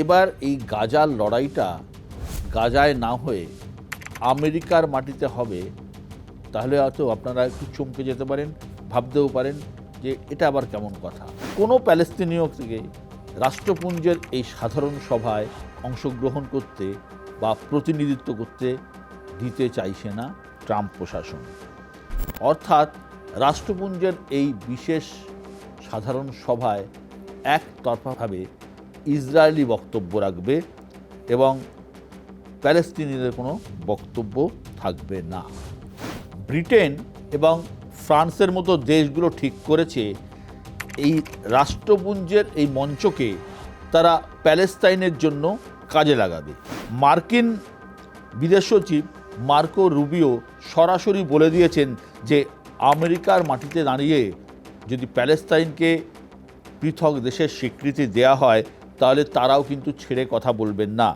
এবার এই গাজার লড়াইটা গাজায় না হয়ে আমেরিকার মাটিতে হবে, তাহলে হয়তো আপনারা একটু চমকে যেতে পারেন, ভাবতেও পারেন যে এটা আবার কেমন কথা। কোনো প্যালেস্তিনীয় থেকে রাষ্ট্রপুঞ্জের এই সাধারণ সভায় অংশগ্রহণ করতে বা প্রতিনিধিত্ব করতে দিতে চাইছে না ট্রাম্প প্রশাসন। অর্থাৎ রাষ্ট্রপুঞ্জের এই বিশেষ সাধারণ সভায় একতরফাভাবে ইসরায়েলি বক্তব্য রাখবে এবং প্যালেস্তিনিদের কোনো বক্তব্য থাকবে না। ব্রিটেন এবং ফ্রান্সের মতো দেশগুলো ঠিক করেছে এই রাষ্ট্রপুঞ্জের এই মঞ্চকে তারা প্যালেস্তাইনের জন্য কাজে লাগাবে। মার্কিন বিদেশ সচিব মার্কো রুবিও সরাসরি বলে দিয়েছেন যে আমেরিকার মাটিতে দাঁড়িয়ে যদি প্যালেস্তাইনকে পৃথক দেশের স্বীকৃতি দেয়া হয় তাহলে তারাও কিন্তু ছেড়ে কথা বলবেন না।